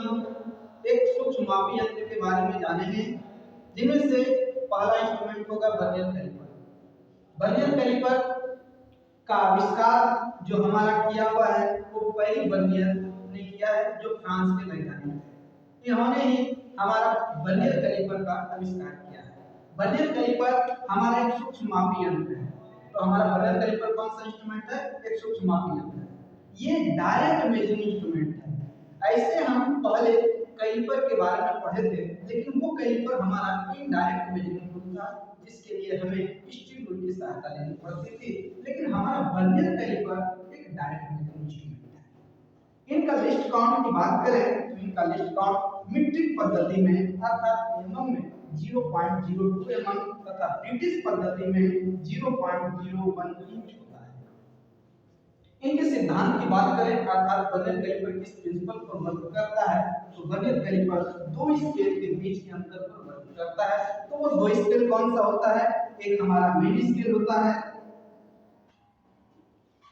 हम एक सूक्ष्म मापी यंत्र के बारे में जानेंगे, जिनमें से पहला इंस्ट्रूमेंट होगा वर्नियर कैलिपर। वर्नियर कैलिपर का आविष्कार जो हमारा किया हुआ है वो पहली वर्नियर ने किया है, जो फ्रांस के वैज्ञानिक थे। इन्होंने ही हमारा वर्नियर कैलिपर का आविष्कार किया है। वर्नियर कैलिपर हमारा एक सूक्ष्म मापी यंत्र है। तो हमारा वर्नियर कैलिपर कौन सा इंस्ट्रूमेंट है? एक सूक्ष्म मापी यंत्र है। ये डायरेक्ट मेजरिंग इंस्ट्रूमेंट है। ऐसे हम पहले कैलिपर के बारे में पढ़े थे, लेकिन वो कैलिपर हमारा इनडायरेक्ट मेजरिंग टूल था, जिसके लिए हमें स्टील रूल की सहायता लेनी पड़ती थी। लेकिन हमारा वर्नियर कैलिपर एक डायरेक्ट मेजरिंग इंस्ट्रूमेंट है। इनका लिस्ट काउंट की बात करें तो इनका लिस्ट काउंट मीट्रिक पद्धति में अर्थात एमएम में 0.02 एमएम तथा ब्रिटिश पद्धति में 0.01 इंच होता है। इनके सिद्धांत की बात करें अर्थात वर्नियर कैलिपर किस प्रिंसिपल पर वर्क करता है, तो वर्नियर कैलिपर दो स्केल के बीच के अंतर पर वर्क करता है। तो वो दो स्केल कौन सा होता है? एक हमारा मेन स्केल होता है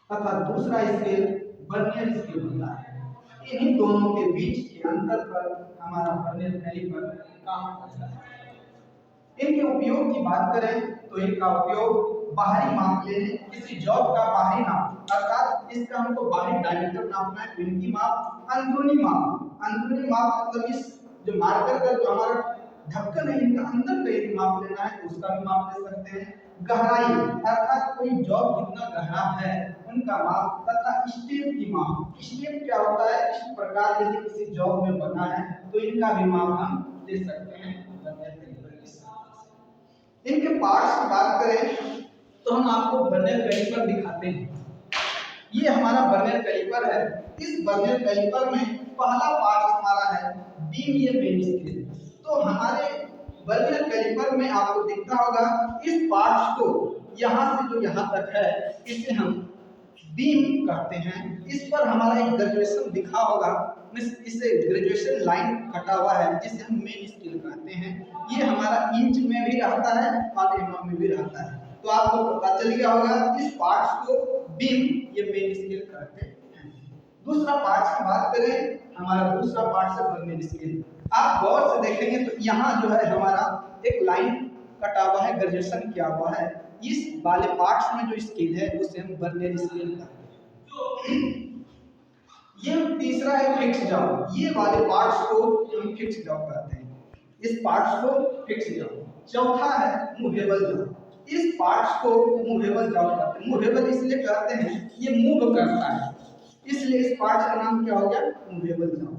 तथा दूसरा स्केल वर्नियर स्केल होता है। इन्हीं दोनों के बीच के अंतर पर हमारा वर्नियर कैलिपर काम करता है। इनके उपयोग की बात करें तो इनका उपयोग बाहरी माप लेने, किसी जॉब का बाहरी नाप अर्थात इसका हमको बाहरी डायमीटर नापना है, इनकी माप, अंदरूनी माप मतलब इस जो मार्कर का जो हमारा ढक्कन है इनका अंदर का यदि माप लेना है तो उसका भी माप ले सकते हैं। गहराई अर्थात कोई जॉब कितना गहरा है उनका माप तथा स्टेप की माप। स्टेप क्या होता है? इस प्रकार यदि किसी जॉब में बना है तो इनका भी माप हम ले सकते हैं वर्नियर कैलिपर के साथ। इनके पार्ट्स की बात करें तो हम आपको वर्नियर कैलिपर दिखाते हैं। ये हमारा वर्नियर कैलिपर है। इस वर्नियर कैलिपर में पहला पार्ट हमारा है बीम या मेन स्केल। तो हमारे वर्नियर कैलिपर में आपको दिखता होगा इस पार्ट्स को यहाँ से जो यहाँ तक है इसे हम बीम कहते हैं। इस पर हमारा एक ग्रेजुएशन दिखा होगा, इसे ग्रेजुएशन लाइन कटा हुआ है जिसे हम मेन स्केल कहते हैं। ये हमारा इंच में भी रहता है और एमएम में भी रहता है। तो आपको पता चल गया होगा इस पार्ट्स को बीम या मेन स्केल कहते हैं। दूसरा पार्ट्स की बात करें, हमारा दूसरा पार्ट्स है वर्नियर स्केल। आप गौर से देखेंगे तो यहाँ जो है हमारा एक लाइन कटा हुआ है, ग्रेजुएशन किया हुआ है। इस वाले पार्ट्स में जो स्केल है उसे हम वर्नियर स्केल कहते हैं। ये तीसरा है फिक्स जॉब। ये वाले पार्ट्स को हम फिक्स जॉब कहते हैं। इस पार्ट्स को फिक्स जॉब। चौथा है मूवेबल जॉब। इस पार्ट्स को मूवेबल जॉब कहते हैं। मूवेबल इसलिए कहते हैं ये मूव करता है, इसलिए इस पार्ट्स का नाम क्या हो गया? Movable job.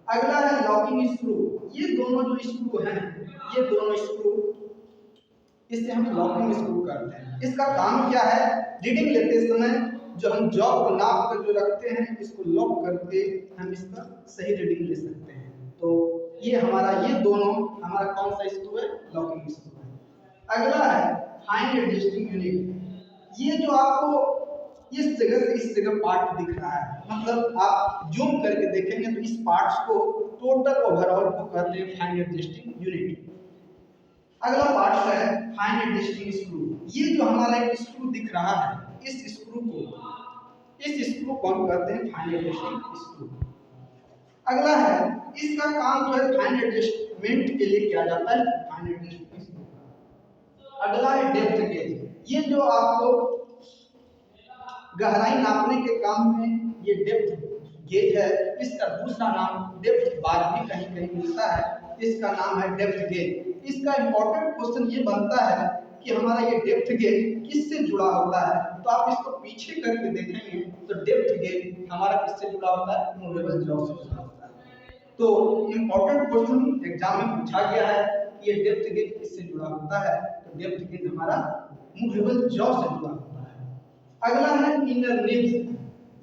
अगला है लॉकिंग स्क्रू। ये दोनों जो स्क्रू हैं, ये दोनों स्क्रू इसे हम लॉकिंग स्क्रू कहते हैं। इसका काम क्या है? रीडिंग लेते समय जो हम जॉब को नाप कर जो रखते हैं इसको लॉक करके हम इसका सही रीडिंग ले सकते हैं। तो ये दोनों हमारा कौन सा स्क्रू है? लॉकिंग स्क्रू है। अगला है फाइन एडजस्टिंग यूनिट। ये जो आपको इस जगह से इस जगह पार्ट दिख रहा है, मतलब आप जूम करके देखेंगे तो इस पार्ट्स को टोटल ओवरऑल को कहते हैं फाइन एडजस्टिंग यूनिट। अगला पार्ट है फाइन एडजस्टिंग स्क्रू। ये जो हमारा एक स्क्रू दिख रहा है, इस स्क्रू को हम कहते हैं फाइन एडजस्टिंग स्क्रू। अगला है इसका काम जो है फाइन एडजस्टमेंट के लिए किया जाता है, फाइन एडजस्टिंग स्क्रू। अगला है डेप्थ गेज। ये जो आपको गहराई नापने के काम में ये डेप्थ गेज है। इसका दूसरा नाम डेप्थ बार भी कहीं कहीं मिलता है, इसका नाम है डेप्थ गेज। इसका इंपॉर्टेंट क्वेश्चन ये बनता है कि हमारा ये डेप्थ गेज किससे जुड़ा होता है? तो आप इसको पीछे करके देखेंगे तो डेप्थ गेज हमारा किससे जुड़ा होता है? मूवेबल जॉब से जुड़ा होता है। तो इंपॉर्टेंट क्वेश्चन एग्जाम में पूछा गया है कि ये डेप्थ गेज किससे जुड़ा होता है? तो डेप्थ गेज हमारा मूवेबल जॉब से जुड़ा होता है। अगला है इनर निब्स।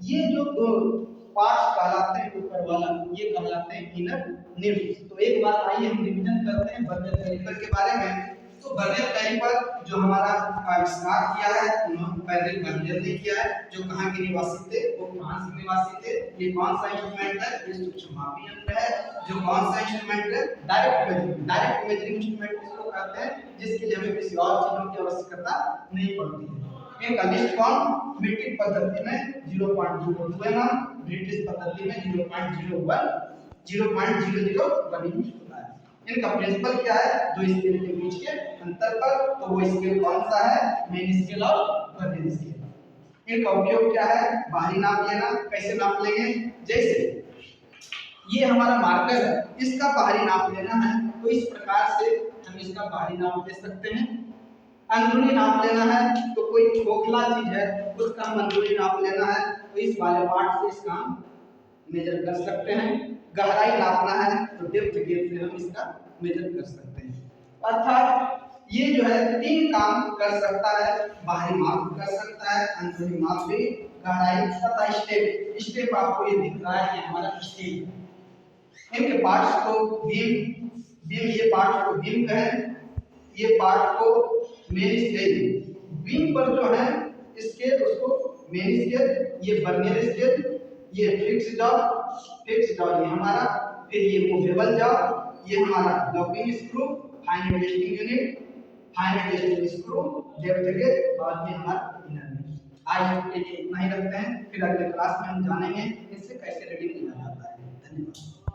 ये जो दो पार्ट्स कहलाते हैं ऊपर वाला, ये कहलाते हैं इनर निब्स। तो एक बार आइए हम रिवीजन करते हैं वर्नियर कैलिपर के बारे में। तो वर्नियर कैलिपर जो हमारा आविष्कार किया है उन्होंने पहले वर्नियर ने किया है, जो कहाँ के निवासी थे? वो फ्रांस के निवासी थे। ये कौन सा इंस्ट्रूमेंट है? ये सूक्ष्म मापी यंत्र है। जो कौन सा इंस्ट्रूमेंट है? डायरेक्ट मेजरिंग इंस्ट्रूमेंट इसको कहते हैं, जिसके लिए हमें किसी और चीजों की आवश्यकता नहीं पड़ती है। इनका लिस्ट काउंट मीट्रिक पद्धति में 0.02 एमएम, ब्रिटिश पद्धति में 0.01 0.001 इंच होता है। इनका प्रिंसिपल क्या है, दो स्केल के बीच के अंतर पर, तो वो स्केल कौन सा है, मेन स्केल और वर्नियर स्केल। इनका उपयोग क्या है, बाहरी नाप लेना। कैसे नाप लेंगे, जैसे ये हमारा मार्कर है, इसका बाहरी नाप लेना है तो इस प्रकार से हम इसका बाहरी नाप ले सकते हैं। अंदरूनी नाप लेना है तो कोई खोखला चीज है उसका हम अंदरूनी नाप लेना है तो इस वाले पार्ट से इसका हम मेजर कर सकते हैं। गहराई नापना है तो डेप्थ गेज से हम इसका मेजर कर सकते हैं। अर्थात ये जो है तीन काम कर सकता है, बाहरी माप कर सकता है, अंदरूनी माप भी, गहराई तथा स्टेप। स्टेप आपको ये दिख रहा है, ये हमारा स्टेप। इनके पार्ट्स को बीम, ये पार्ट को बीम कहें, ये पार्ट को मेन स्केल। बीम पर जो है स्केल उसको मेन स्केल, ये वर्नियर स्केल, ये फिक्स जॉब ये हमारा, फिर ये मूवेबल जॉब, ये हमारा locking screw, fine adjusting unit, fine adjusting screw, depth gauge और ये हमारा इनर गेज। आज के लिए इतना ही रखते हैं, फिर अगले क्लास में हम जानेंगे इससे कैसे रीडिंग लिया जाता है। धन्यवाद।